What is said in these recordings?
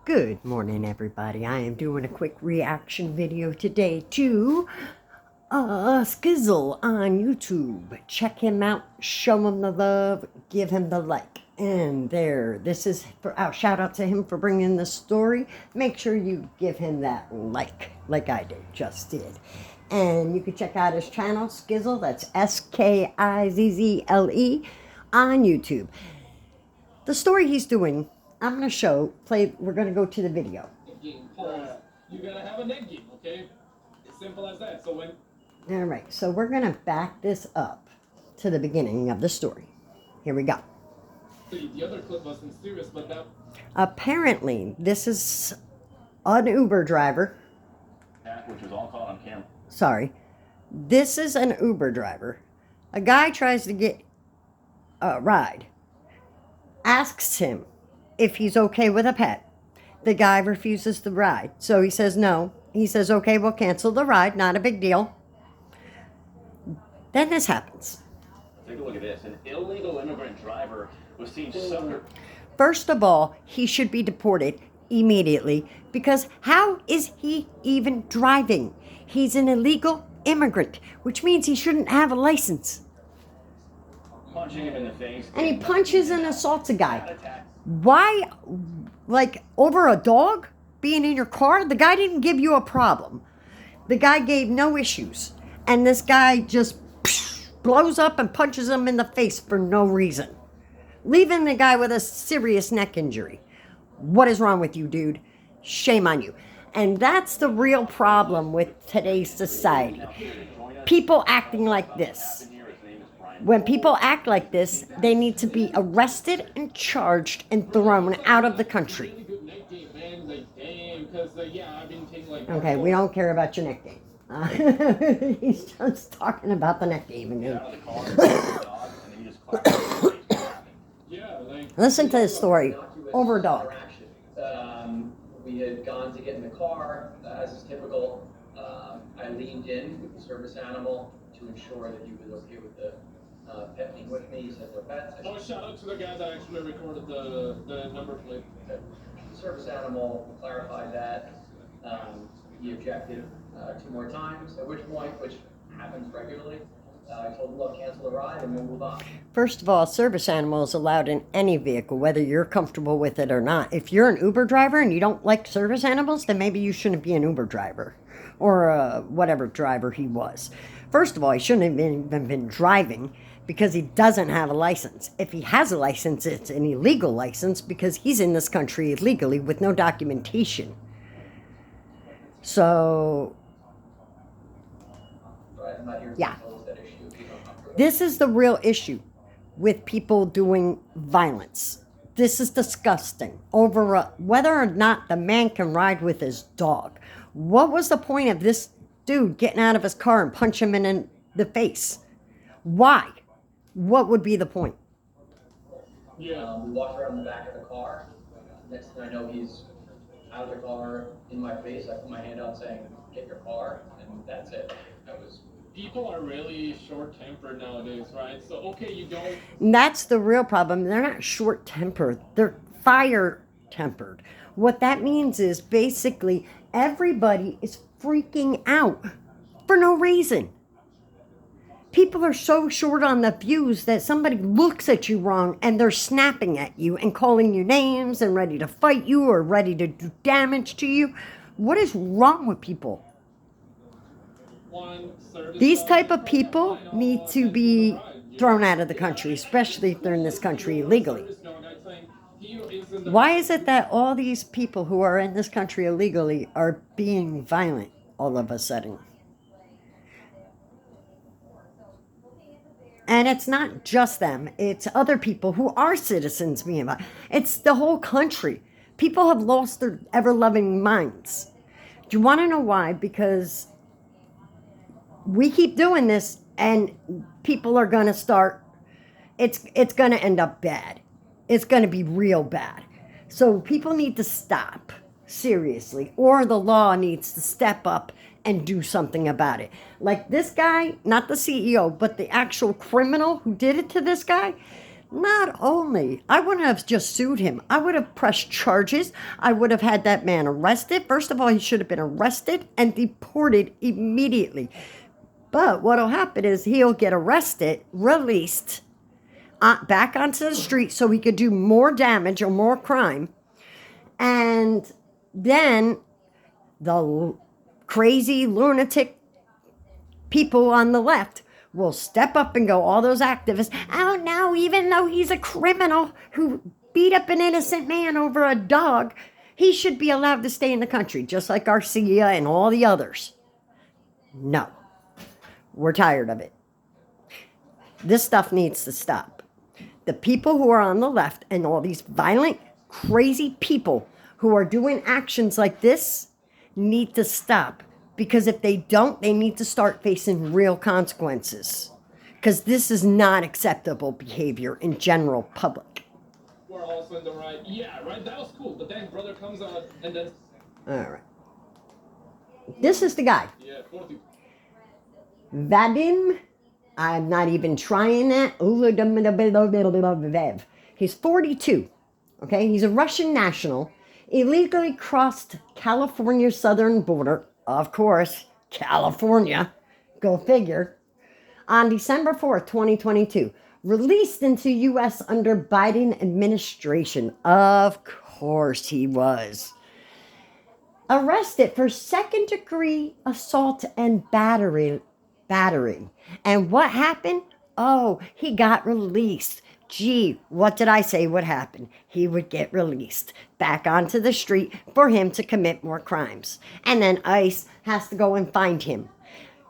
Good morning, everybody. I am doing a quick reaction video today to Skizzle on YouTube. Check him out, show him the love, give him the like. And there, this is for shout out to him for bringing the story. Make sure you give him that like I just did. And you can check out his channel, Skizzle, that's Skizzle, on YouTube. The story he's doing, I'm going to we're going to go to the video. You gotta have a net game, okay? It's simple as that. So when... All right, so we're going to back this up to the beginning of the story. Here we go. The other clip wasn't serious, but that... Apparently, this is an Uber driver. Which was all caught on camera. Sorry. This is an Uber driver. A guy tries to get a ride. Asks him if he's okay with a pet. The guy refuses the ride. So he says no. He says, okay, we'll cancel the ride. Not a big deal. Then this happens. Take a look at this. An illegal immigrant driver was seen sucker. First of all, he should be deported immediately because how is he even driving? He's an illegal immigrant, which means he shouldn't have a license. Punching him in the face. And he punches and assaults a guy. Why, like, over a dog being in your car? The guy didn't give you a problem. The guy gave no issues. And this guy just blows up and punches him in the face for no reason, leaving the guy with a serious neck injury. What is wrong with you, dude? Shame on you. And that's the real problem with today's society. People acting like this. When people act like this, they need to be arrested and charged and thrown out of the country. Okay, we don't care about your neck game. He's just talking about the neck game. Listen to this story. Over a dog. We had gone to get in the car, as is typical. I leaned in with the service animal to ensure that he was okay with the pet being with me. He said no pets. Oh, shout out to the guy that actually recorded the number plate. The service animal clarified that. He objected 2 more times, at which point, which happens regularly, I told him, look, cancel the ride and we'll move on. First of all, service animal is allowed in any vehicle, whether you're comfortable with it or not. If you're an Uber driver and you don't like service animals, then maybe you shouldn't be an Uber driver or whatever driver he was. First of all, he shouldn't have even been driving because he doesn't have a license. If he has a license, it's an illegal license because he's in this country illegally with no documentation. So, yeah. This is the real issue with people doing violence. This is disgusting. Over whether or not the man can ride with his dog. What was the point of this dude getting out of his car and punch him in the face? Why? What would be the point? Yeah. We walked around the back of the car. Next thing I know, he's out of the car in my face. I put my hand out saying, get your car, and that's it. That was... People are really short-tempered nowadays, right? So, okay, you don't... And that's the real problem. They're not short-tempered. They're fire-tempered. What that means is basically everybody is freaking out for no reason. People are so short on the fuse that somebody looks at you wrong and they're snapping at you and calling you names and ready to fight you or ready to do damage to you. What is wrong with people? These type of people need to be thrown out of the country, especially if they're in this country illegally. Why is it that all these people who are in this country illegally are being violent all of a sudden? And it's not just them. It's other people who are citizens being violent. It's the whole country. People have lost their ever-loving minds. Do you want to know why? Because we keep doing this and people are going to start, it's going to end up bad. It's going to be real bad. So people need to stop, seriously, or the law needs to step up and do something about it. Like this guy, not the CEO, but the actual criminal who did it to this guy, Not only, I wouldn't have just sued him. I would have pressed charges. I would have had that man arrested. First of all, he should have been arrested and deported immediately. But what'll happen is he'll get arrested, released, back onto the street so he could do more damage or more crime. And then the crazy lunatic people on the left will step up and go, all those activists, oh no, even though he's a criminal who beat up an innocent man over a dog, he should be allowed to stay in the country, just like Garcia and all the others. No. We're tired of it. This stuff needs to stop. The people who are on the left and all these violent, crazy people who are doing actions like this need to stop. Because if they don't, they need to start facing real consequences. Because this is not acceptable behavior in general public. We're also in the right. Yeah, right. That was cool. But then brother comes out and then. All right. This is the guy. Yeah, 40. Vadim. I'm not even trying that. He's 42. Okay, he's a Russian national. Illegally crossed California's southern border. Of course, California, go figure, on December 4th, 2022, released into U.S. under Biden administration. Of course he was. Arrested for second-degree assault and battery. And what happened? Oh, he got released. Gee, what did I say would happen? He would get released back onto the street for him to commit more crimes. And then ICE has to go and find him,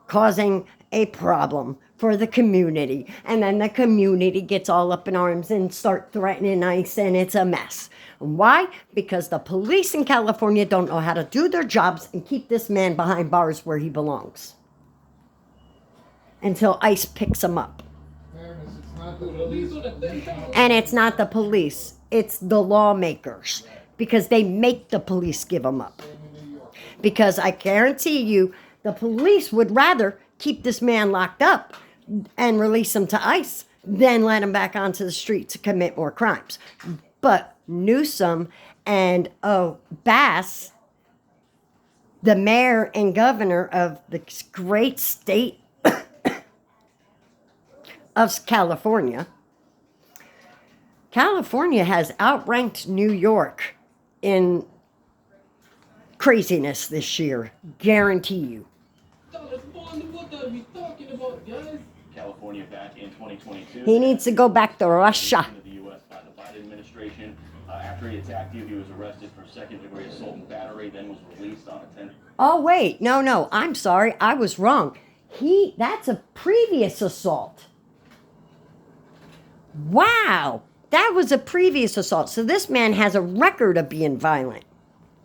causing a problem for the community. And then the community gets all up in arms and start threatening ICE, and it's a mess. Why? Because the police in California don't know how to do their jobs and keep this man behind bars where he belongs until ICE picks him up. And it's not the police, it's the lawmakers, because they make the police give them up. Because I guarantee you, the police would rather keep this man locked up and release him to ICE than let him back onto the street to commit more crimes. But Newsom and Bass, the mayor and governor of the great state of California has outranked New York in craziness this year. Guarantee you. What are we talking about, guys? California back in 2022. He needs to go back to Russia. Into the U.S. by the Biden administration. After he attacked you, he was arrested for second-degree assault and battery, then was released on a 10. Oh, wait. No. I'm sorry. I was wrong. That's a previous assault. Wow. That was a previous assault. So this man has a record of being violent.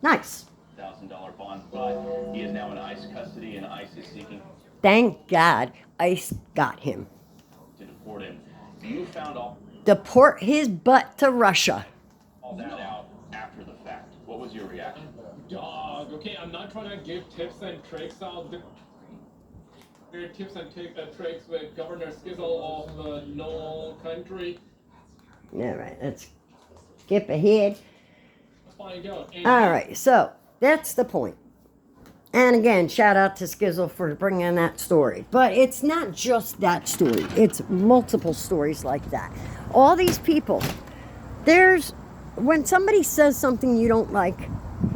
Nice. $1,000 bond, but he is now in ICE custody, and ICE is seeking Thank God ICE got him. to deport him. You found all Deport his butt to Russia. that out after the fact. What was your reaction? Dog. Okay, I'm not trying to give tips and tricks out. Tips and tricks with Governor Skizzle of the No Country. All right, let's skip ahead. Let's find out. And All right, so that's the point. And again, shout out to Skizzle for bringing that story. But it's not just that story. It's multiple stories like that. All these people, when somebody says something you don't like,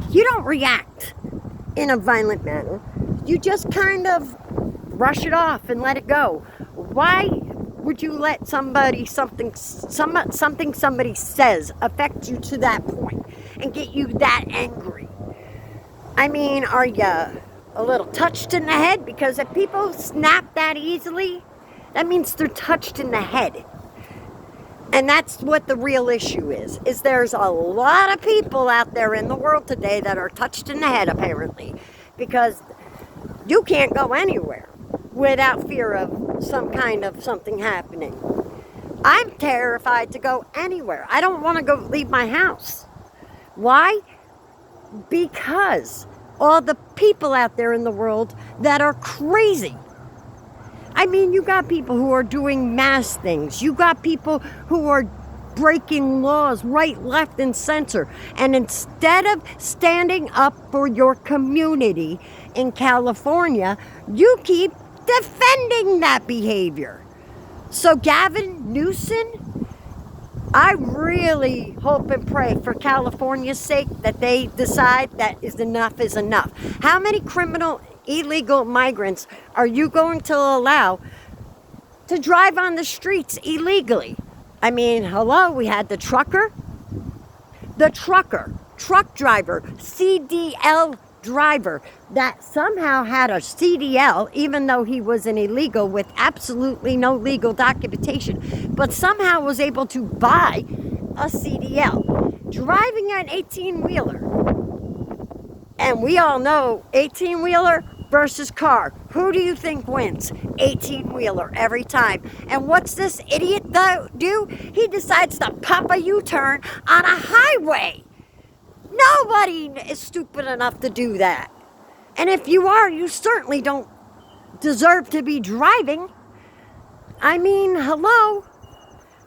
you don't react in a violent manner. You just kind of brush it off and let it go. Why would you let somebody something somebody says affect you to that point and get you that angry? I mean, are you a little touched in the head? Because if people snap that easily, that means they're touched in the head. And that's what the real issue is there's a lot of people out there in the world today that are touched in the head, apparently, because you can't go anywhere without fear of some kind of something happening. I'm terrified to go anywhere. I don't want to go leave my house. Why? Because all the people out there in the world that are crazy. I mean, you got people who are doing mass things. You got people who are breaking laws right, left, and center. And instead of standing up for your community in California, you keep defending that behavior. So Gavin Newsom, I really hope and pray for California's sake that they decide that enough is enough. How many criminal, illegal migrants are you going to allow to drive on the streets illegally? I mean, hello, we had the truck driver, CDL driver that somehow had a CDL, even though he was an illegal with absolutely no legal documentation, but somehow was able to buy a CDL, driving an 18-wheeler. And we all know 18-wheeler versus car. Who do you think wins? 18-wheeler every time. And what's this idiot do? He decides to pop a U-turn on a highway. Nobody is stupid enough to do that. And if you are, you certainly don't deserve to be driving. I mean, hello?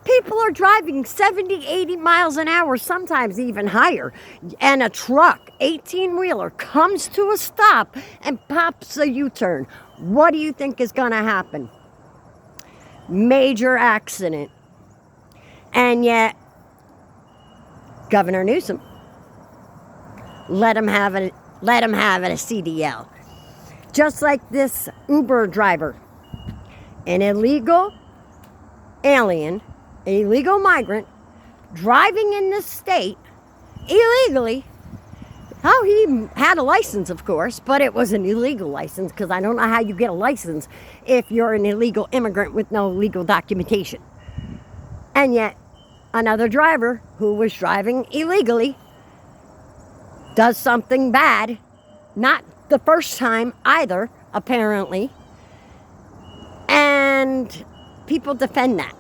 People are driving 70, 80 miles an hour, sometimes even higher. And a truck, 18-wheeler, comes to a stop and pops a U-turn. What do you think is going to happen? Major accident. And yet, Governor Newsom let him have it a CDL. Just like this Uber driver, an illegal alien, an illegal migrant, driving in this state illegally. Oh, he had a license, of course, but it was an illegal license, because I don't know how you get a license if you're an illegal immigrant with no legal documentation. And yet, another driver who was driving illegally does something bad, not the first time either, apparently, and people defend that.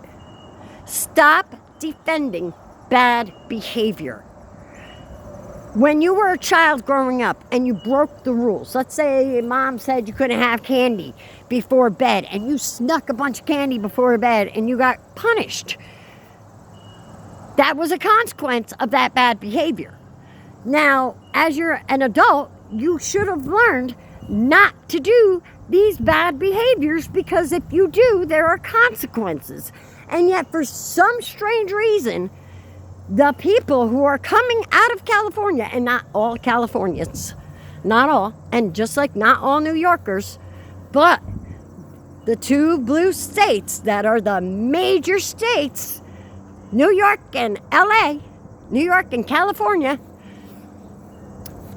Stop defending bad behavior. When you were a child growing up and you broke the rules, let's say mom said you couldn't have candy before bed and you snuck a bunch of candy before bed and you got punished. That was a consequence of that bad behavior. Now, as you're an adult, you should have learned not to do these bad behaviors, because if you do, there are consequences. And yet, for some strange reason, the people who are coming out of California, and not all Californians, not all, and just like not all New Yorkers, but the two blue states that are the major states, New York and LA, New York and California,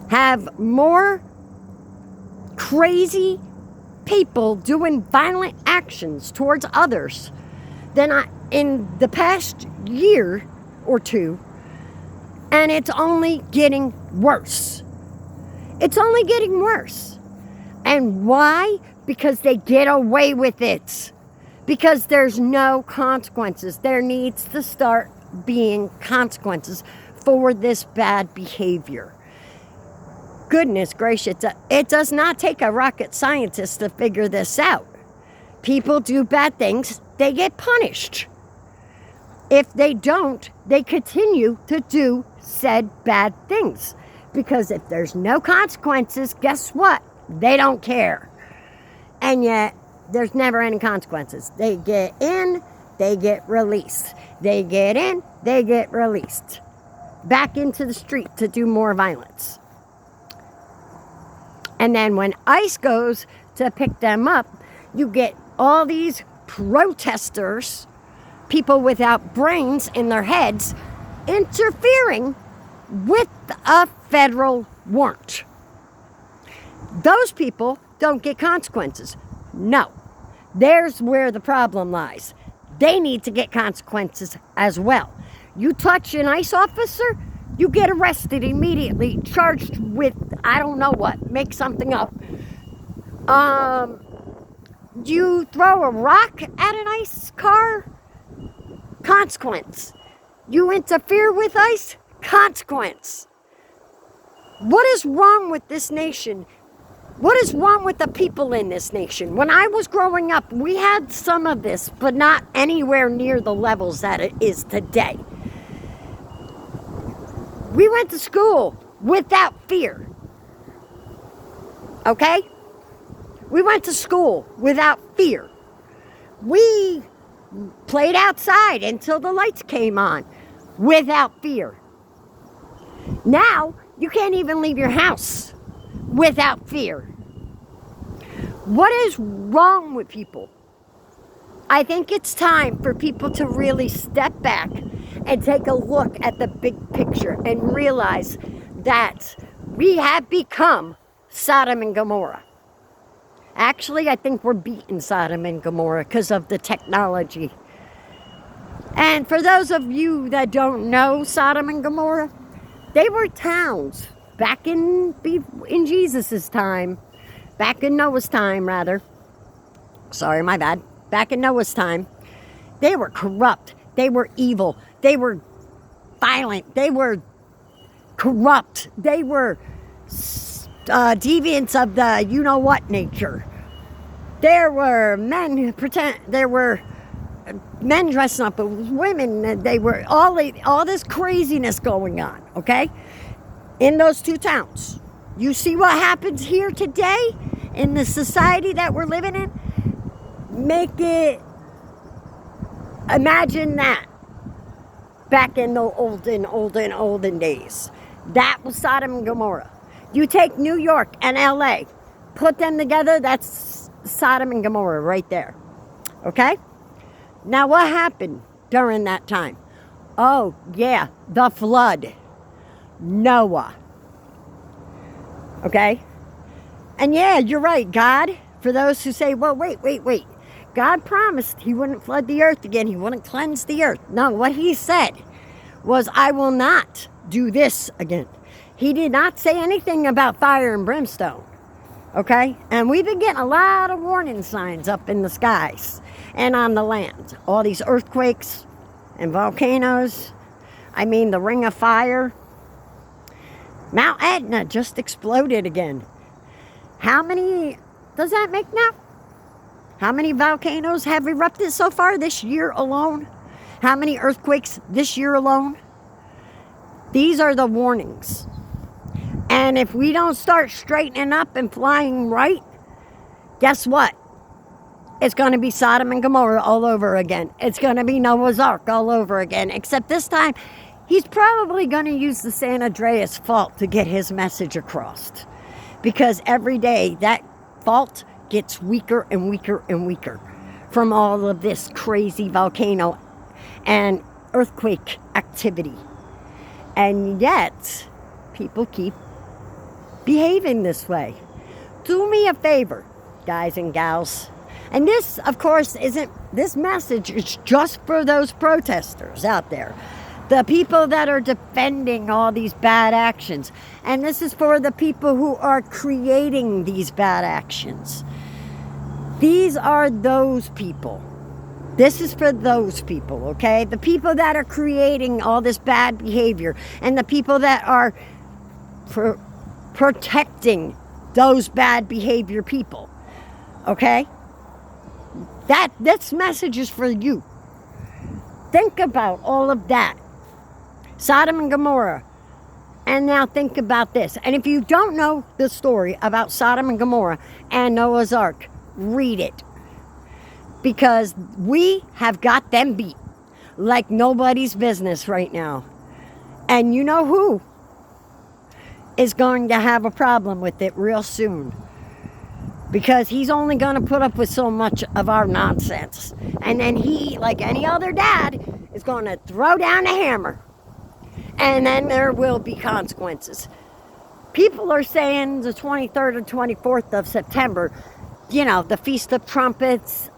have more crazy people doing violent actions towards others than in the past year or two, and it's only getting worse. It's only getting worse. And why? Because they get away with it. Because there's no consequences. There needs to start being consequences for this bad behavior. Goodness gracious, it does not take a rocket scientist to figure this out. People do bad things, they get punished. If they don't, they continue to do said bad things. Because if there's no consequences, guess what? They don't care. And yet, there's never any consequences. They get in, they get released. They get in, they get released. Back into the street to do more violence. And then when ICE goes to pick them up, you get all these protesters, people without brains in their heads, interfering with a federal warrant. Those people don't get consequences. No. There's where the problem lies. They need to get consequences as well. You touch an ICE officer, you get arrested immediately, charged with, I don't know what, make something up. You throw a rock at an ICE car? Consequence. You interfere with ICE? Consequence. What is wrong with this nation What is wrong with the people in this nation? When I was growing up, we had some of this, but not anywhere near the levels that it is today. We went to school without fear. Okay? We went to school without fear. We played outside until the lights came on without fear. Now, you can't even leave your house without fear. What is wrong with people? I think it's time for people to really step back and take a look at the big picture and realize that we have become Sodom and Gomorrah. Actually, I think we're beating Sodom and Gomorrah because of the technology. And for those of you that don't know Sodom and Gomorrah, they were towns back in Jesus' time, back in Noah's time, rather. Sorry, my bad. Back in Noah's time, they were corrupt. They were evil. They were violent. They were corrupt. They were deviants of the you-know-what nature. There were men dressing up as women. They were all this craziness going on, okay? In those two towns. You see what happens here today in the society that we're living in? Imagine that back in the olden days. That was Sodom and Gomorrah. You take New York and LA, put them together, that's Sodom and Gomorrah right there. Okay? Now what happened during that time? Oh, yeah, the flood. Noah. Okay? And yeah, you're right, God, for those who say, well, wait. God promised he wouldn't flood the earth again. He wouldn't cleanse the earth. No, what he said was, I will not do this again. He did not say anything about fire and brimstone. Okay? And we've been getting a lot of warning signs up in the skies and on the land. All these earthquakes and volcanoes. I mean, the ring of fire. Mount Etna just exploded again. How many does that make now? How many volcanoes have erupted so far this year alone? How many earthquakes this year alone? These are the warnings. And if we don't start straightening up and flying right, guess what? It's going to be Sodom and Gomorrah all over again. It's going to be Noah's Ark all over again. Except this time, he's probably going to use the San Andreas fault to get his message across. Because every day, that fault gets weaker and weaker and weaker from all of this crazy volcano and earthquake activity. And yet, people keep behaving this way. Do me a favor, guys and gals. And this, of course, this message is just for those protesters out there. The people that are defending all these bad actions. And this is for the people who are creating these bad actions. These are those people. This is for those people, okay? The people that are creating all this bad behavior and the people that are protecting those bad behavior people, okay? This message is for you. Think about all of that. Sodom and Gomorrah. And now think about this. And if you don't know the story about Sodom and Gomorrah and Noah's Ark, read it. Because we have got them beat like nobody's business right now. And you know who is going to have a problem with it real soon. Because he's only going to put up with so much of our nonsense. And then he, like any other dad, is going to throw down the hammer. And then there will be consequences. People are saying the 23rd and 24th of September, the Feast of Trumpets,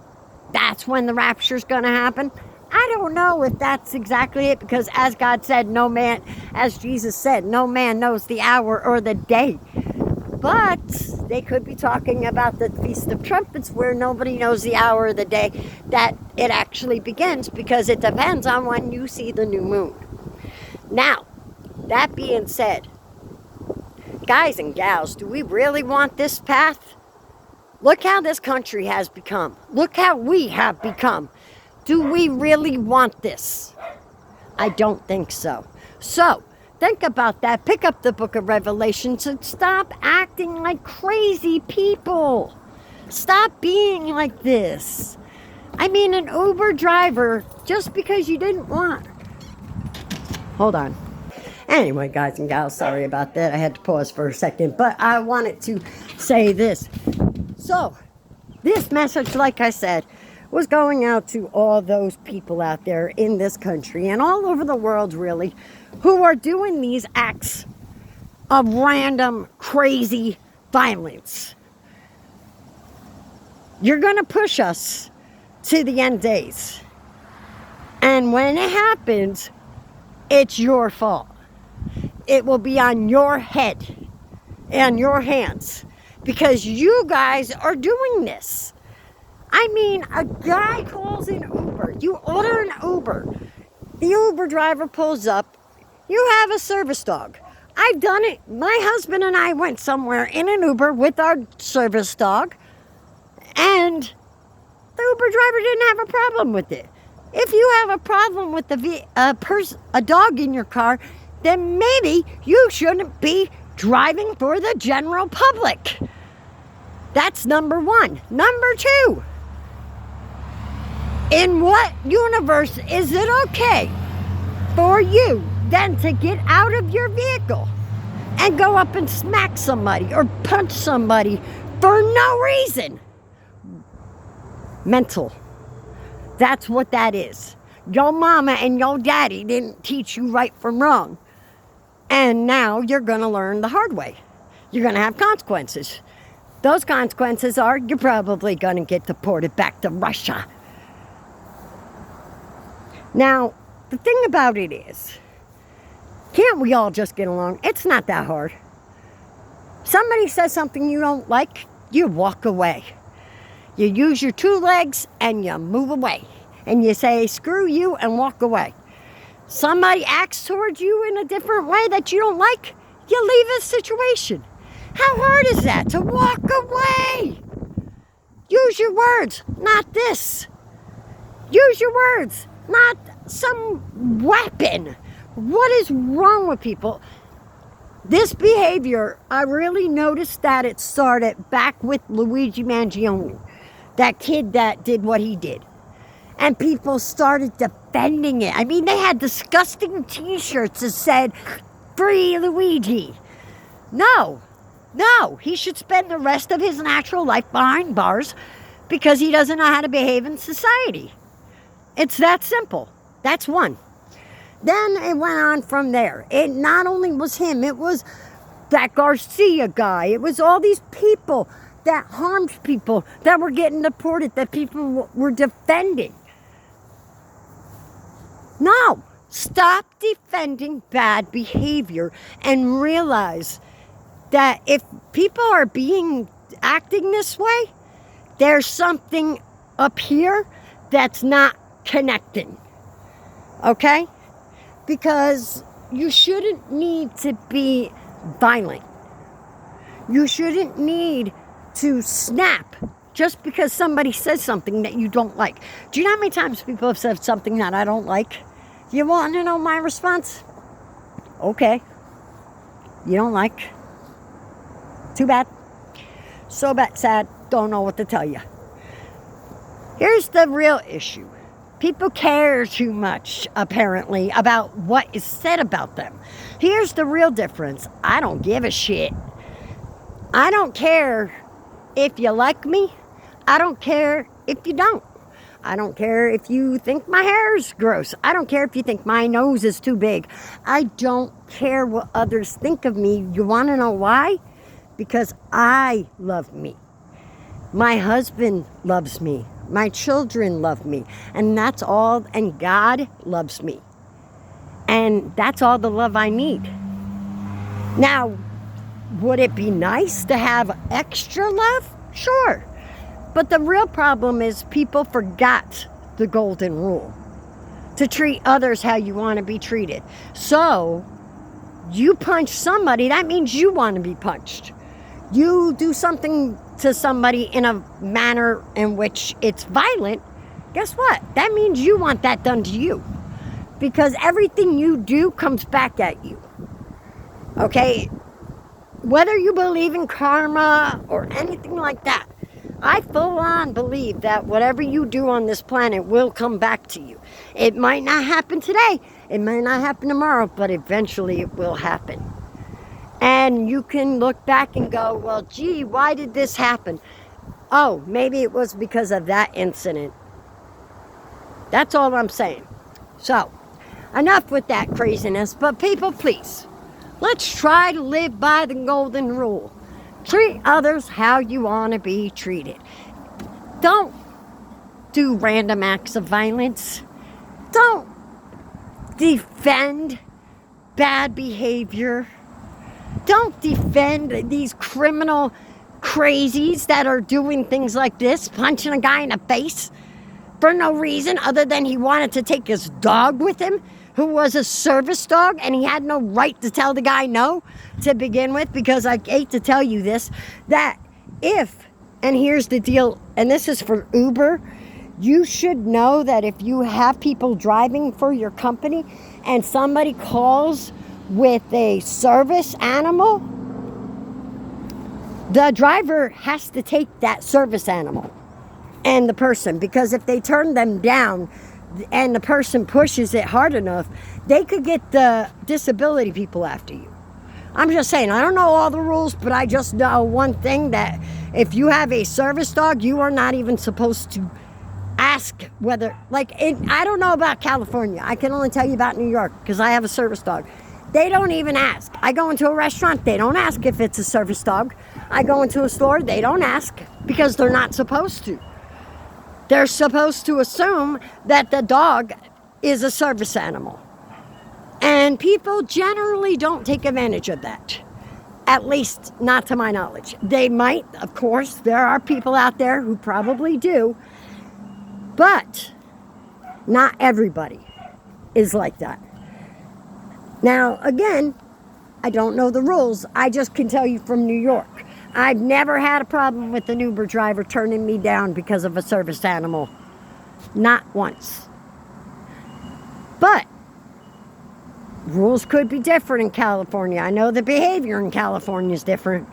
that's when the rapture's going to happen. I don't know if that's exactly it, because as God said, as Jesus said, no man knows the hour or the day. But they could be talking about the Feast of Trumpets, where nobody knows the hour or the day that it actually begins, because it depends on when you see the new moon. Now, that being said, guys and gals, do we really want this path? Look how this country has become. Look how we have become. Do we really want this? I don't think so. So, think about that. Pick up the book of Revelations and stop acting like crazy people. Stop being like this. I mean, an Uber driver, just because you didn't want... Hold on. Anyway, guys and gals, sorry about that. I had to pause for a second, but I wanted to say this. So, this message, like I said, was going out to all those people out there in this country and all over the world, really, who are doing these acts of random, crazy violence. You're going to push us to the end days. And when it happens, it's your fault. It will be on your head and your hands because you guys are doing this. I mean, a guy calls an Uber. You order an Uber. The Uber driver pulls up. You have a service dog. I've done it. My husband and I went somewhere in an Uber with our service dog, and the Uber driver didn't have a problem with it. If you have a problem with a dog in your car, then maybe you shouldn't be driving for the general public. That's number one. Number two, in what universe is it okay for you then to get out of your vehicle and go up and smack somebody or punch somebody for no reason? Mental. That's what that is. Your mama and your daddy didn't teach you right from wrong. And now you're going to learn the hard way. You're going to have consequences. Those consequences are you're probably going to get deported back to Russia. Now, the thing about it is, can't we all just get along? It's not that hard. Somebody says something you don't like, you walk away. You use your two legs and you move away. And you say, screw you, and walk away. Somebody acts towards you in a different way that you don't like, you leave a situation. How hard is that to walk away? Use your words, not this. Use your words, not some weapon. What is wrong with people? This behavior, I really noticed that it started back with Luigi Mangione, that kid that did what he did. And people started defending it. I mean, they had disgusting t-shirts that said, "Free Luigi." No, he should spend the rest of his natural life behind bars because he doesn't know how to behave in society. It's that simple. That's one. Then it went on from there. It not only was him, it was that Garcia guy. It was all these people that harmed people, that were getting deported, that people were defending. No, stop defending bad behavior and realize that if people are acting this way, there's something up here that's not connecting. Okay? Because you shouldn't need to be violent. You shouldn't need to snap just because somebody says something that you don't like. Do you know how many times people have said something that I don't like? You want to know my response? Okay. You don't like? Too bad. So bad, sad, don't know what to tell you. Here's the real issue. People care too much, apparently, about what is said about them. Here's the real difference. I don't give a shit. I don't care if you like me. I don't care if you don't. I don't care if you think my hair is gross. I don't care if you think my nose is too big. I don't care what others think of me. You want to know why? Because I love me. My husband loves me. My children love me. And that's all. And God loves me. And that's all the love I need. Now, would it be nice to have extra love? Sure. But the real problem is people forgot the golden rule. To treat others how you want to be treated. So, You punch somebody, that means you want to be punched. You do something to somebody in a manner in which it's violent, guess what? That means you want that done to you. Because everything you do comes back at you. Okay? Whether you believe in karma or anything like that, I full on believe that whatever you do on this planet will come back to you. It might not happen today, it might not happen tomorrow, but eventually it will happen. And you can look back and go, well, gee, why did this happen? Oh, maybe it was because of that incident. That's all I'm saying. So, enough with that craziness, but people, please, let's try to live by the golden rule. Treat others how you want to be treated. Don't do random acts of violence. Don't defend bad behavior. Don't defend these criminal crazies that are doing things like this, punching a guy in the face for no reason other than he wanted to take his dog with him, who was a service dog, and he had no right to tell the guy no to begin with, because I hate to tell you this, that if, and here's the deal, and this is for Uber, you should know that if you have people driving for your company and somebody calls with a service animal, the driver has to take that service animal and the person, because if they turn them down and the person pushes it hard enough, they could get the disability people after you. I'm just saying, I don't know all the rules, but I just know one thing, that if you have a service dog, you are not even supposed to ask whether, I don't know about California. I can only tell you about New York because I have a service dog. They don't even ask. I go into a restaurant, they don't ask if it's a service dog. I go into a store, they don't ask because they're not supposed to. They're supposed to assume that the dog is a service animal. And people generally don't take advantage of that. At least not to my knowledge. They might, of course, there are people out there who probably do. But not everybody is like that. Now, again, I don't know the rules. I just can tell you from New York. I've never had a problem with an Uber driver turning me down because of a service animal. Not once. But rules could be different in California. I know the behavior in California is different.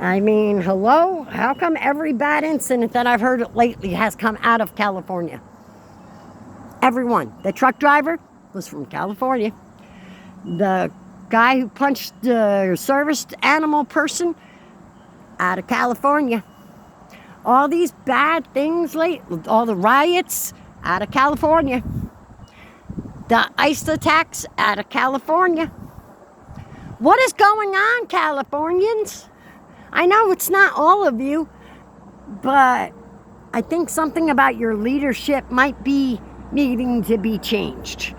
I mean, hello? How come every bad incident that I've heard lately has come out of California? Everyone. The truck driver was from California. The guy who punched the service animal person, out of California. All these bad things all the riots, out of California. The ICE attacks, out of California. What is going on, Californians? I know it's not all of you, but I think something about your leadership might be needing to be changed.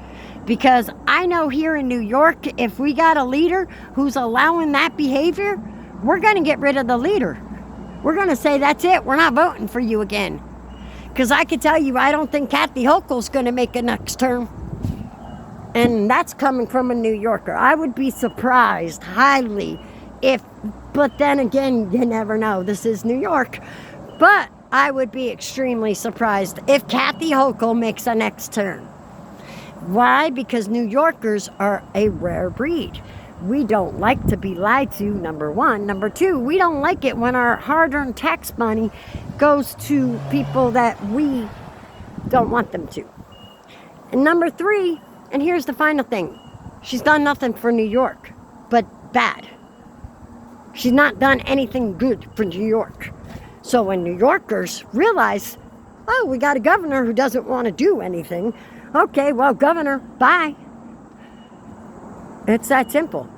Because I know here in New York, if we got a leader who's allowing that behavior, we're going to get rid of the leader. We're going to say, that's it, we're not voting for you again. Because I can tell you, I don't think Kathy Hochul's going to make a next term. And that's coming from a New Yorker. I would be surprised highly if, but then again, you never know. This is New York. But I would be extremely surprised if Kathy Hochul makes a next term. Why? Because New Yorkers are a rare breed. We don't like to be lied to, number one. Number two, we don't like it when our hard-earned tax money goes to people that we don't want them to. And number three, and here's the final thing. She's done nothing for New York, but bad. She's not done anything good for New York. So when New Yorkers realize, oh, we got a governor who doesn't want to do anything, okay, well, governor, bye. It's that simple.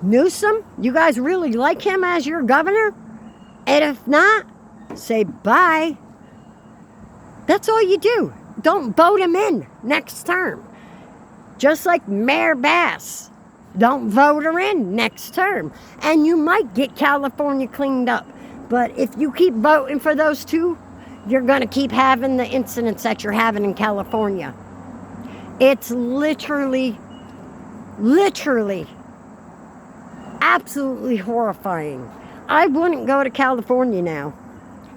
Newsom, you guys really like him as your governor? And if not, say bye. That's all you do. Don't vote him in next term. Just like Mayor Bass. Don't vote her in next term. And you might get California cleaned up. But if you keep voting for those two, you're going to keep having the incidents that you're having in California. It's literally absolutely horrifying. I wouldn't go to California now.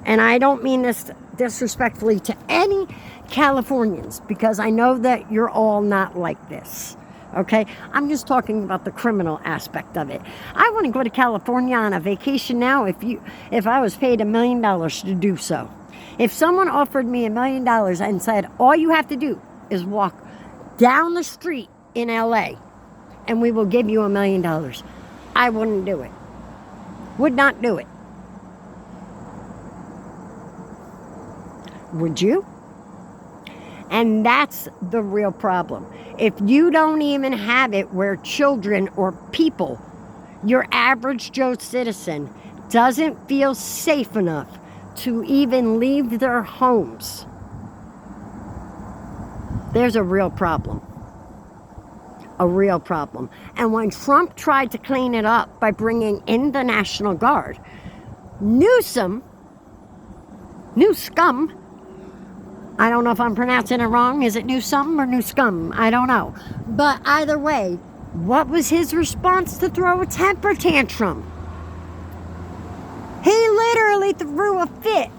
And I don't mean this disrespectfully to any Californians, because I know that you're all not like this. Okay? I'm just talking about the criminal aspect of it. I wouldn't go to California on a vacation now if I was paid $1 million to do so. If someone offered me $1 million and said, all you have to do is walk down the street in LA and we will give you $1 million, I wouldn't do it. Would not do it. Would you? And that's the real problem. If you don't even have it where children or people, your average Joe citizen, doesn't feel safe enough to even leave their homes, there's a real problem. A real problem. And when Trump tried to clean it up by bringing in the National Guard, Newsom, I don't know if I'm pronouncing it wrong. Is it Newsom or Newscum? I don't know. But either way, what was his response to throw a temper tantrum? He literally threw a fit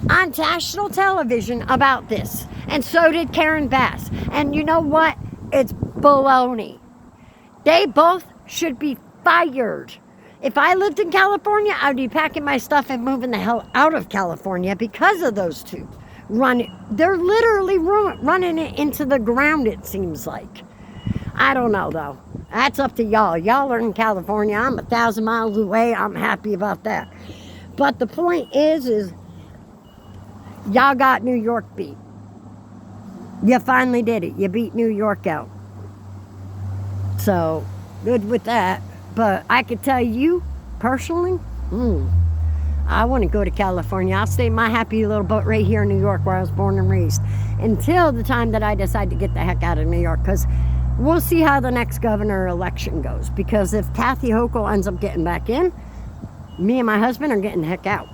on national television about this. And so did Karen Bass. And you know what? It's baloney. They both should be fired. If I lived in California, I'd be packing my stuff and moving the hell out of California because of those two. They're literally running it into the ground, it seems like. I don't know, though. That's up to y'all. Y'all are in California. I'm 1,000 miles away. I'm happy about that. But the point is y'all got New York beat. You finally did it. You beat New York out. So, good with that. But I could tell you, personally, I wouldn't go to California. I'll stay in my happy little boat right here in New York where I was born and raised until the time that I decide to get the heck out of New York, because we'll see how the next governor election goes. Because if Kathy Hochul ends up getting back in, me and my husband are getting the heck out.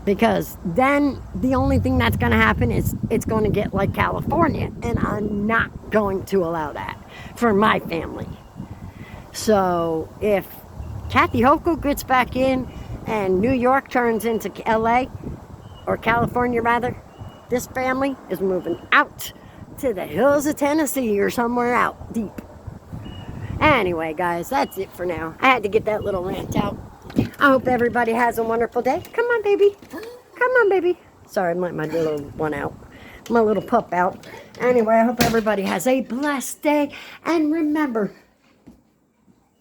Because then the only thing that's going to happen is it's going to get like California, and I'm not going to allow that for my family. So if Kathy Hochul gets back in and New York turns into LA, or California rather, this family is moving out to the hills of Tennessee or somewhere out deep. Anyway, guys, that's it for now. I had to get that little rant out. I hope everybody has a wonderful day. Come on, baby. Come on, baby. Sorry, I'm letting my little one out. My little pup out. Anyway, I hope everybody has a blessed day. And remember,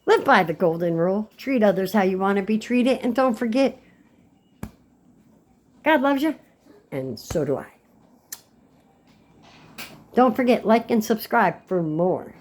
live by the golden rule. Treat others how you want to be treated. And don't forget, God loves you. And so do I. Don't forget, like and subscribe for more.